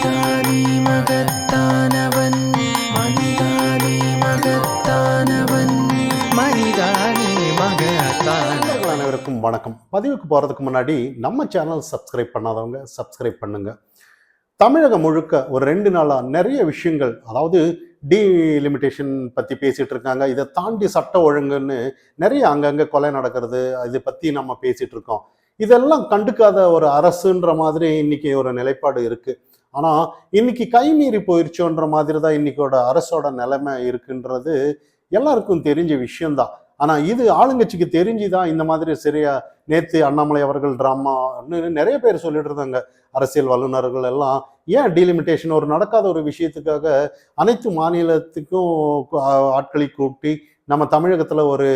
மனிதானே மகத்தானவன், மனிதானே மகத்தானவன், மனிதானே மகத்தானவன். அனைவருக்கும் வணக்கம். பதிவுக்கு போறதுக்கு முன்னாடி நம்ம சேனல் சப்ஸ்கிரைப் பண்ணாதவங்க சப்ஸ்கிரைப் பண்ணுங்க. தமிழகம் முழுக்க ஒரு 2 நாளா நிறைய விஷயங்கள், அதாவது டீலிமிட்டேஷன் பத்தி பேசிட்டு இருக்காங்க. இதை தாண்டி சட்ட ஒழுங்குன்னு நிறைய அங்கங்க கொலை நடக்கிறது, இதை பத்தி நம்ம பேசிட்டு இருக்கோம். இதெல்லாம் கண்டுக்காத ஒரு அரசுன்ற மாதிரி இன்னைக்கு ஒரு நிலைப்பாடு இருக்கு. ஆனா இன்னைக்கு கைமீறி போயிருச்சோன்ற மாதிரி தான் இன்னைக்கோட அரசோட நிலைமை இருக்குன்றது எல்லாருக்கும் தெரிஞ்ச விஷயம்தான். ஆனா இது ஆளுங்கட்சிக்கு தெரிஞ்சுதான் இந்த மாதிரி சரியா நேத்து அண்ணாமலை அவர்கள் டிராமான்னு நிறைய பேர் சொல்லிட்டு இருந்தாங்க. அரசியல் வல்லுநர்கள் எல்லாம் ஏன் டீலிமிட்டேஷன் ஒரு நடக்காத ஒரு விஷயத்துக்காக அனைத்து மாநிலத்துக்கும் ஆட்களை கூட்டி நம்ம தமிழகத்துல ஒரு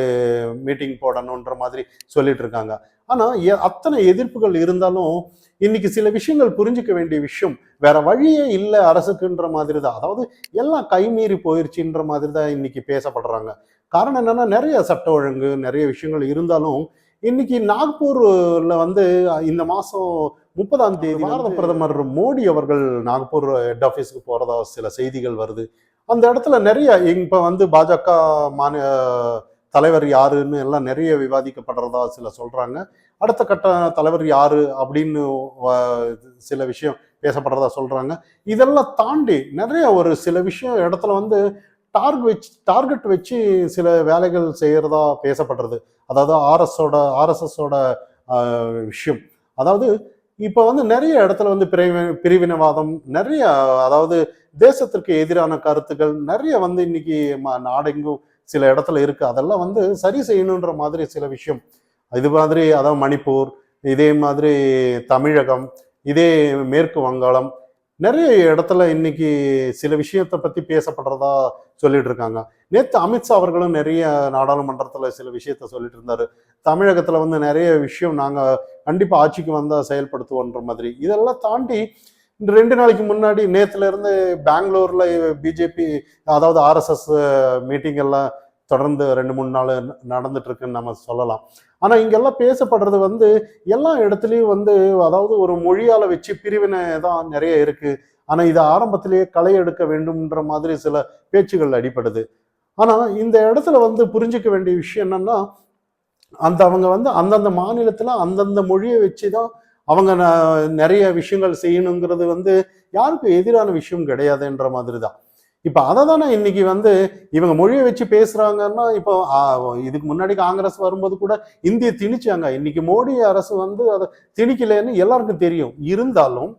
மீட்டிங் போடணுன்ற மாதிரி சொல்லிட்டு இருக்காங்க. ஆனா அத்தனை எதிர்ப்புகள் இருந்தாலும் இன்னைக்கு சில விஷயங்கள் புரிஞ்சுக்க வேண்டிய விஷயம், வேற வழியே இல்லை அரசுக்குன்ற மாதிரி தான். அதாவது எல்லாம் கைமீறி போயிருச்சுன்ற மாதிரி தான் இன்னைக்கு பேசப்படுறாங்க. காரணம் என்னன்னா, நிறைய சட்ட ஒழுங்கு நிறைய விஷயங்கள் இருந்தாலும் இன்னைக்கு நாக்பூர்ல இந்த மாசம் 30ஆம் தேதி பாரத பிரதமர் மோடி அவர்கள் நாக்பூர் ஹெட் ஆஃபீஸுக்கு போறதா சில செய்திகள் வருது. அந்த இடத்துல நிறைய இப்ப பாஜக தலைவர் யாருன்னு எல்லாம் நிறைய விவாதிக்கப்படுறதா சில சொல்றாங்க. அடுத்த கட்ட தலைவர் யாரு அப்படின்னு சில விஷயம் பேசப்படுறதா சொல்றாங்க. இதெல்லாம் தாண்டி நிறைய ஒரு சில விஷயம் இடத்துல டார்கெட் வச்சு சில வேலைகள் செய்யறதா பேசப்படுறது. அதாவது ஆர்எஸ்எஸோட விஷயம். அதாவது இப்ப நிறைய இடத்துல பிரிவினவாதம் நிறைய, அதாவது தேசத்திற்கு எதிரான கருத்துக்கள் நிறைய இன்னைக்கு நாடெங்கும் சில இடத்துல இருக்கு. அதெல்லாம் சரி செய்யணுன்ற மாதிரி சில விஷயம். இது மாதிரி அதாவது மணிப்பூர், இதே மாதிரி தமிழகம், இதே மேற்கு வங்காளம், நிறைய இடத்துல இன்னைக்கு சில விஷயத்தை பத்தி பேசப்படுறதா சொல்லிட்டு இருக்காங்க. நேத்து அமித்ஷா அவர்களும் நிறைய நாடாளுமன்றத்துல சில விஷயத்த சொல்லிட்டு இருந்தாரு. தமிழகத்துல நிறைய விஷயம் நாங்க கண்டிப்பா ஆட்சிக்கு வந்தா செயல்படுத்துவோன்ற மாதிரி. இதெல்லாம் தாண்டி 2 நாளைக்கு முன்னாடி நேத்துல இருந்து பெங்களூர்ல பிஜேபி, அதாவது ஆர்எஸ்எஸ் மீட்டிங் எல்லாம் தொடர்ந்து 2-3 நாள் நடந்துட்டு இருக்குன்னு நம்ம சொல்லலாம். ஆனா இங்கெல்லாம் பேசப்படுறது எல்லா இடத்துலயும் அதாவது ஒரு மொழியால வச்சு பிரிவினை தான் நிறைய இருக்கு. ஆனா இதை ஆரம்பத்திலேயே களை எடுக்க வேண்டும்ன்ற மாதிரி சில பேச்சுகள் அடிப்படுது. ஆனா இந்த இடத்துல புரிஞ்சுக்க வேண்டிய விஷயம் என்னன்னா, அவங்க அந்தந்த மாநிலத்துல அந்தந்த மொழியை வச்சுதான் அவங்க நிறைய விஷயங்கள் செய்யணுங்கிறது யாருக்கும் எதிரான விஷயம் கிடையாதுன்ற மாதிரி தான். இப்ப அதை தானே இன்னைக்கு இவங்க மொழியை வச்சு பேசுறாங்கன்னா, இப்போ இதுக்கு முன்னாடி காங்கிரஸ் வரும்போது கூட இந்திய திணிச்சாங்க. இன்னைக்கு மோடி அரசு அதை திணிக்கலன்னு எல்லாருக்கும் தெரியும். இருந்தாலும்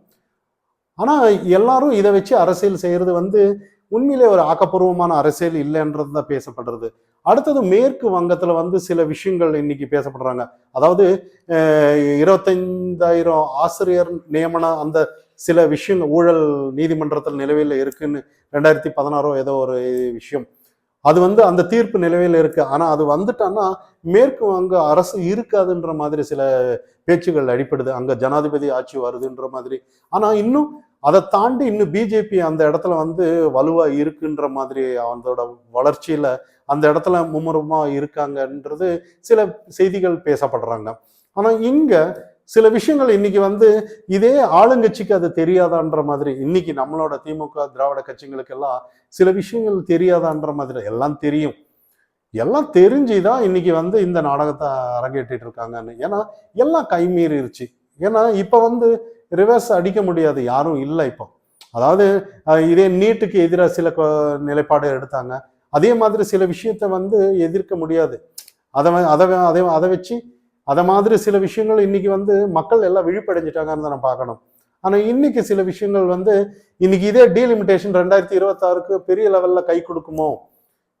ஆனா எல்லாரும் இதை வச்சு அரசியல் செய்யறது உண்மையிலே ஒரு ஆக்கப்பூர்வமான அரசியல் இல்லைன்றது தான் பேசப்படுறது. அடுத்தது மேற்கு வங்கத்துல சில விஷயங்கள் இன்னைக்கு பேசப்படுறாங்க. அதாவது 25,000 ஆசிரியர் நியமனம், அந்த சில விஷயங்கள் ஊழல் நீதிமன்றத்தில் நிலுவையில் இருக்குன்னு 2016 ஏதோ ஒரு விஷயம். அது அந்த தீர்ப்பு நிலுவையில் இருக்கு. ஆனா அது வந்துட்டான்னா மேற்கு வங்க அரசு இருக்காதுன்ற மாதிரி சில பேச்சுகள் அடிப்படுது. அங்க ஜனாதிபதி ஆட்சி வருதுன்ற மாதிரி. ஆனா இன்னும் அதை தாண்டி இன்னும் பிஜேபி அந்த இடத்துல வலுவா இருக்குன்ற மாதிரி, அவங்களோட வளர்ச்சியில அந்த இடத்துல மும்முரமா இருக்காங்கன்றது சில செய்திகள் பேசப்படுறாங்க. ஆனா இங்க சில விஷயங்கள் இன்னைக்கு இதே ஆளுங்கட்சிக்கு அது தெரியாதான்ற மாதிரி, இன்னைக்கு நம்மளோட திமுக திராவிட கட்சிகளுக்கு எல்லாம் சில விஷயங்கள் தெரியாதான்ற மாதிரி. எல்லாம் தெரியும், எல்லாம் தெரிஞ்சுதான் இன்னைக்கு இந்த நாடகத்தை அரங்கேற்றிட்டு இருக்காங்கன்னு. ஏன்னா எல்லாம் கைமீறிடுச்சு. ஏன்னா இப்ப ரிவர்ஸ் அடிக்க முடியாது, யாரும் இல்லை இப்போ. அதாவது இதே நீட்டுக்கு எதிராக சில நிலைப்பாடு எடுத்தாங்க. அதே மாதிரி சில விஷயத்த எதிர்க்க முடியாது. அதை வச்சு அதை மாதிரி சில விஷயங்கள் இன்னைக்கு மக்கள் எல்லாம் விழிப்படைஞ்சிட்டாங்கன்னு தான் பார்க்கணும். ஆனா இன்னைக்கு சில விஷயங்கள் இன்னைக்கு இதே டீலிமிட்டேஷன் 2026க்கு பெரிய லெவல்ல கை கொடுக்குமோ?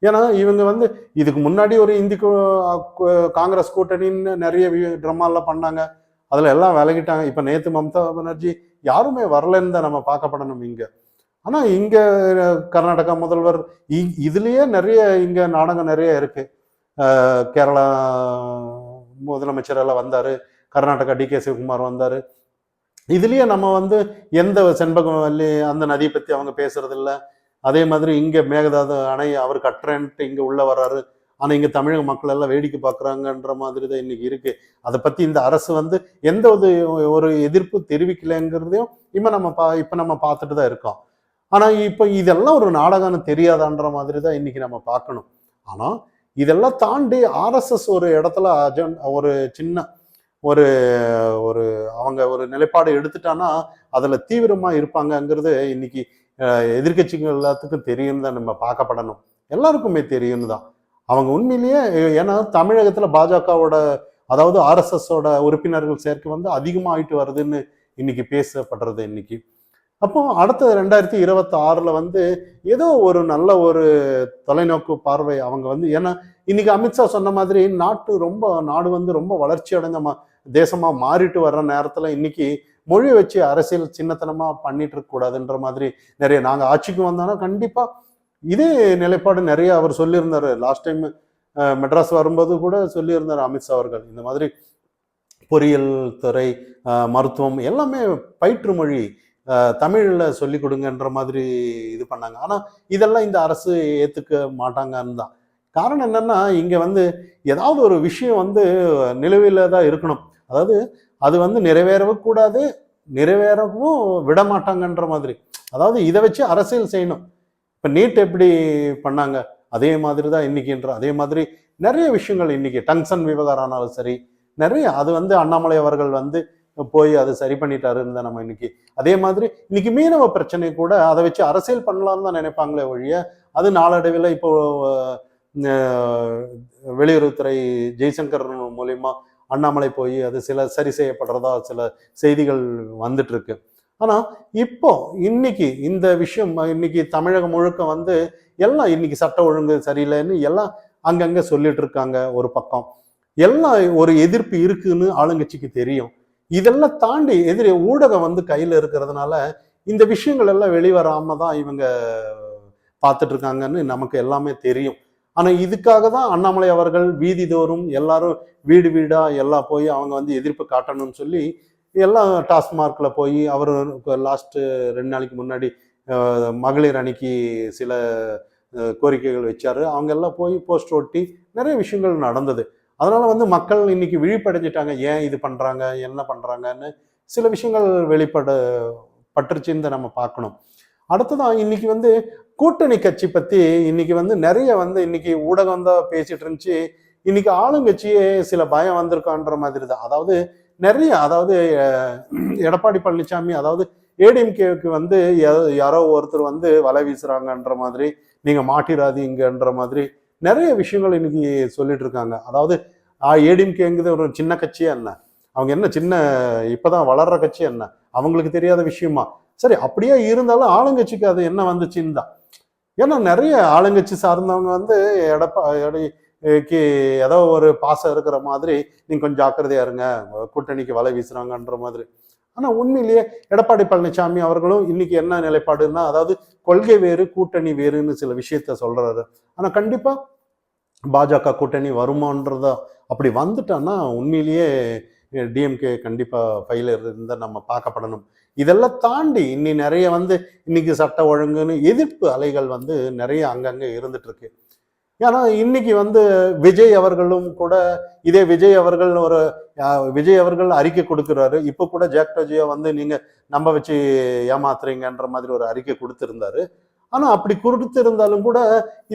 ஏன்னா இவங்க இதுக்கு முன்னாடி ஒரு இந்தி காங்கிரஸ் கூட்டணின்னு நிறைய ட்ராமாலாம் பண்ணாங்க. அதுல எல்லாம் விலகிட்டாங்க. இப்ப நேத்து மம்தா பானர்ஜி யாருமே வரலன்னு தான் நம்ம பார்க்கப்படணும் இங்க. ஆனா இங்க கர்நாடகா முதல்வர், இதுலயே நிறைய இங்க நாடகம் நிறைய இருக்கு. கேரளா முதலமைச்சர் எல்லாம் வந்தாரு, கர்நாடகா டிகே சிவகுமார் வந்தாரு. இதுலயே நம்ம எந்த செண்பகவல்லி அந்த நதியை பத்தி அவங்க பேசுறது இல்லை. அதே மாதிரி இங்க மேகதாது அணை அவர் கட்டுறேன்ட்டு இங்க உள்ள வர்றாரு. ஆனால் இங்கே தமிழக மக்கள் எல்லாம் வேடிக்கை பார்க்குறாங்கன்ற மாதிரி தான் இன்னைக்கு இருக்கு. அதை பற்றி இந்த அரசு வந்து எந்த ஒரு எதிர்ப்பு தெரிவிக்கலைங்கிறதையும் இப்போ நம்ம பார்த்துட்டு தான் இருக்கோம். ஆனால் இப்போ இதெல்லாம் ஒரு நாடகம்னு தெரியாதான்ற மாதிரி தான் இன்னைக்கு நம்ம பார்க்கணும். ஆனால் இதெல்லாம் தாண்டி ஆர்எஸ்எஸ் ஒரு இடத்துல ஒரு சின்ன ஒரு ஒரு அவங்க ஒரு நிலைப்பாடு எடுத்துட்டான்னா அதுல தீவிரமா இருப்பாங்கங்கிறது இன்னைக்கு எதிர்கட்சிகள் எல்லாத்துக்கும் தெரியும் தான், நம்ம பார்க்கப்படணும், எல்லாருக்குமே தெரியும் தான். அவங்க உண்மையிலேயே ஏன்னா தமிழகத்துல பாஜகவோட அதாவது ஆர்எஸ்எஸோட உறுப்பினர்கள் சேர்க்கை வந்து அதிகமாயிட்டு வருதுன்னு இன்னைக்கு பேசப்படுறது இன்னைக்கு. அப்போ அடுத்த 2026 வந்து ஏதோ ஒரு நல்ல ஒரு தொலைநோக்கு பார்வை அவங்க வந்து, ஏன்னா இன்னைக்கு அமித்ஷா சொன்ன மாதிரி நாடு வந்து ரொம்ப வளர்ச்சி அடைந்த தேசமா மாறிட்டு வர்ற நேரத்துல இன்னைக்கு மொழி வச்சு அரசியல் சின்னத்தனமா பண்ணிட்டு இருக்க கூடாதுன்ற மாதிரி நிறைய நாங்க ஆட்சிக்கு வந்தோம்னா கண்டிப்பா இதே நிலைப்பாடு நிறைய அவர் சொல்லியிருந்தாரு. லாஸ்ட் டைம் மெட்ராஸ் வரும்போது கூட சொல்லியிருந்தாரு அமித்ஷா அவர்கள், இந்த மாதிரி பொறியியல் துறை, மருத்துவம் எல்லாமே பயிற்று மொழி தமிழ்ல சொல்லி கொடுங்கன்ற மாதிரி இது பண்ணாங்க. ஆனா இதெல்லாம் இந்த அரசு ஏத்துக்க மாட்டாங்கன்னு தான். காரணம் என்னன்னா இங்க வந்து ஏதாவது ஒரு விஷயம் வந்து நிலுவையில தான் இருக்கணும். அதாவது அது வந்து நிறைவேறவும் கூடாது, நிறைவேறவும் விட மாட்டாங்கன்ற மாதிரி. அதாவது இதை வச்சு அரசியல் செய்யணும். இப்ப நீட் எப்படி பண்ணாங்க அதே மாதிரி தான் இன்னைக்குன்ற அதே மாதிரி நிறைய விஷயங்கள் இன்னைக்கு டங்ஷன் விவகாரம் ஆனாலும் சரி, நிறைய அது வந்து அண்ணாமலை அவர்கள் வந்து போய் அதை சரி பண்ணிட்டாருன்னு தான் நம்ம இன்னைக்கு. அதே மாதிரி இன்னைக்கு மீனவ பிரச்சனை கூட அதை வச்சு அரசியல் பண்ணலாம்னு தான் நினைப்பாங்களே ஒழிய அது நாளடைவில் இப்போ வெளியுறவுத்துறை ஜெய்சங்கர் மூலியமா அண்ணாமலை போய் அது சில சரி செய்யப்படுறதா சில செய்திகள் வந்துட்டு இருக்கு. ஆனா இப்போ இன்னைக்கு இந்த விஷயம் இன்னைக்கு தமிழகம் முழுக்க வந்து எல்லாம் இன்னைக்கு சட்ட ஒழுங்கு சரியில்லைன்னு எல்லாம் அங்கங்க சொல்லிட்டு இருக்காங்க. ஒரு பக்கம் எல்லாம் ஒரு எதிர்ப்பு இருக்குன்னு ஆளுங்கட்சிக்கு தெரியும். இதெல்லாம் தாண்டி ஊடகம் வந்து கையில இருக்கிறதுனால இந்த விஷயங்கள் எல்லாம் வெளிவராம தான் இவங்க பார்த்துட்டு இருக்காங்கன்னு நமக்கு எல்லாமே தெரியும். ஆனா இதுக்காக தான் அண்ணாமலை அவர்கள் வீதி தோறும் எல்லாரும் வீடு வீடா எல்லாம் போய் அவங்க வந்து எதிர்ப்பு காட்டணும்னு சொல்லி எல்லாம் டாஸ்மார்க்ல போய் அவர் லாஸ்ட் 2 நாளைக்கு முன்னாடி மகளிர் அணிக்கு சில கோரிக்கைகள் வச்சாரு. அவங்க எல்லாம் போய் போஸ்ட் ஒட்டி நிறைய விஷயங்கள் நடந்தது. அதனால வந்து மக்கள் இன்னைக்கு விழிப்படைஞ்சிட்டாங்க, ஏன் இது பண்றாங்க என்ன பண்றாங்கன்னு சில விஷயங்கள் பட்டுருச்சுன்னு நம்ம பார்க்கணும். அடுத்ததான் இன்னைக்கு வந்து கூட்டணி கட்சி பத்தி இன்னைக்கு வந்து நிறைய வந்து இன்னைக்கு ஊடகம் தான் பேசிட்டு இருந்துச்சு. இன்னைக்கு ஆளுங்கட்சியே சில பயம் வந்திருக்கான்ற மாதிரி தான். அதாவது நிறைய அதாவது எடப்பாடி பழனிசாமி அதாவது ஏடிஎம்கேவுக்கு வந்து யாரோ ஒருத்தர் வந்து வலை வீசுறாங்கன்ற மாதிரி, நீங்க மாட்டிராதீங்கன்ற மாதிரி நிறைய விஷயங்கள் இன்னைக்கு சொல்லிட்டு இருக்காங்க. அதாவது ஏடிஎம்கேங்கிறது ஒரு சின்ன கட்சியா என்ன, அவங்க என்ன சின்ன இப்பதான் வளர்ற கட்சி என்ன, அவங்களுக்கு தெரியாத விஷயமா? சரி, அப்படியே இருந்தாலும் ஆளுங்கட்சிக்கு அது என்ன வந்துச்சுன்னு தான். ஏன்னா நிறைய ஆளுங்கட்சி சார்ந்தவங்க வந்து எடப்பாடிக்கு ஏதோ ஒரு பாசம் இருக்கிற மாதிரி நீங்க கொஞ்சம் ஜாக்கிரதையா இருங்க, கூட்டணிக்கு வலை வீசுறாங்கன்ற மாதிரி. ஆனா உண்மையிலேயே எடப்பாடி பழனிசாமி அவர்களும் இன்னைக்கு என்ன நிலைப்பாடுன்னா, அதாவது கொள்கை வேறு கூட்டணி வேறுன்னு சில விஷயத்த சொல்றாரு. ஆனா கண்டிப்பா பாஜக கூட்டணி வருமானன்றத அப்படி வந்துட்டான்னா உண்மையிலேயே டிஎம்கே கண்டிப்பா ஃபெயிலியர் இருந்தா நம்ம பார்க்கப்படணும். இதெல்லாம் தாண்டி நிறைய வந்து இன்னைக்கு சட்ட ஒழுங்குன்னு எதிர்ப்பு அலைகள் வந்து நிறைய அங்கங்க இருந்துட்டு இருக்கு. ஏன்னா இன்னைக்கு வந்து விஜய் அவர்களும் கூட விஜய் அவர்கள் அறிக்கை கொடுக்குறாரு. இப்போ கூட ஜாக்டோஜியோ வந்து நீங்க நம்ப வச்சு ஏமாத்துறீங்கன்ற மாதிரி ஒரு அறிக்கை கொடுத்திருந்தாரு. ஆனா அப்படி கொடுத்திருந்தாலும் கூட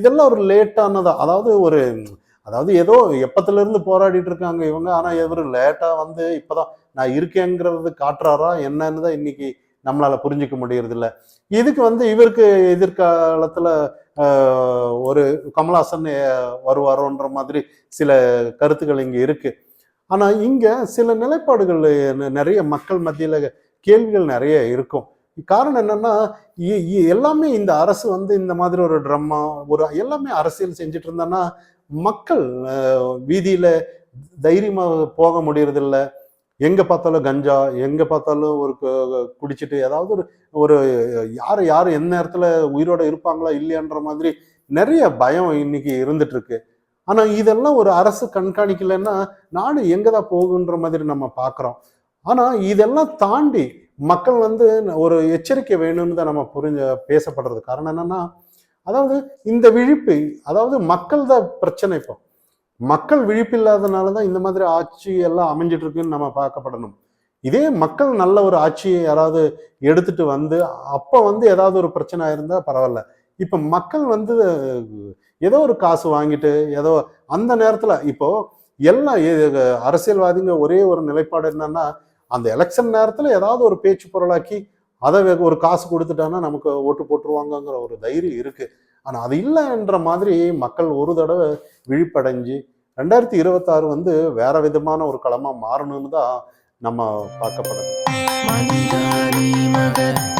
இதெல்லாம் ஒரு லேட்டானதா, அதாவது ஏதோ எப்பத்துல இருந்து போராடிட்டு இருக்காங்க இவங்க. ஆனா இவரு லேட்டா வந்து இப்பதான் நான் இருக்கேங்கிறது காட்டுறாரா என்னன்னு தான் இன்னைக்கு நம்மளால புரிஞ்சுக்க முடியறது இல்லை. இதுக்கு வந்து இவருக்கு எதிர்காலத்துல ஒரு கமல்ஹாசன் வருவாரோன்ற மாதிரி சில கருத்துக்கள் இங்க இருக்கு. ஆனா இங்க சில நிலைப்பாடுகள் நிறைய மக்கள் மத்தியில கேள்விகள் நிறைய இருக்கும். காரணம் என்னன்னா எல்லாமே இந்த அரசு வந்து இந்த மாதிரி ஒரு ட்ராமா எல்லாமே அரசியல் செஞ்சுட்டு இருந்தான்னா மக்கள் வீதியில தைரியமா போக முடியறது இல்லை. எங்க பார்த்தாலும் கஞ்சா, எங்க பார்த்தாலும் ஒரு குடிச்சிட்டு ஏதாவது ஒரு யாரு எந்த நேரத்துல உயிரோட இருப்பாங்களா இல்லையான்ற மாதிரி நிறைய பயம் இன்னைக்கு இருந்துட்டு இருக்கு. ஆனா இதெல்லாம் ஒரு அரசு கண்காணிக்கலைன்னா நாடு எங்கதான் போகுன்ற மாதிரி நம்ம பாக்குறோம். ஆனா இதெல்லாம் தாண்டி மக்கள் வந்து ஒரு எச்சரிக்கை வேணும்னு தான் நம்ம பேசப்படுறது. காரணம் என்னன்னா, அதாவது இந்த விழிப்பு, அதாவது மக்கள் தான் பிரச்சனை. இப்போ மக்கள் விழிப்பில்லாதனால தான் இந்த மாதிரி ஆட்சி எல்லாம் அமைஞ்சிட்டு இருக்குன்னு நம்ம பார்க்கப்படணும். இதே மக்கள் நல்ல ஒரு ஆட்சியை யாராவது எடுத்துட்டு வந்து அப்ப வந்து ஏதாவது ஒரு பிரச்சனை இருந்தா பரவாயில்ல. இப்ப மக்கள் வந்து ஏதோ ஒரு காசு வாங்கிட்டு ஏதோ அந்த நேரத்துல இப்போ எல்லாம் அரசியல்வாதிங்க ஒரே ஒரு நிலைப்பாடு என்னன்னா, அந்த எலெக்ஷன் நேரத்துல ஏதாவது ஒரு பேச்சு பொருளாக்கி அதை ஒரு காசு கொடுத்துட்டாங்கன்னா நமக்கு ஓட்டு போட்டுருவாங்கங்கிற ஒரு தைரியம் இருக்கு. ஆனா அது இல்லைன்ற மாதிரி மக்கள் ஒரு தடவை விழிப்படைஞ்சு 2026 வந்து வேற விதமான ஒரு களமா மாறணும்னு தான் நம்ம பார்க்கப்படணும். மனிதா நீ மகத்தானவன்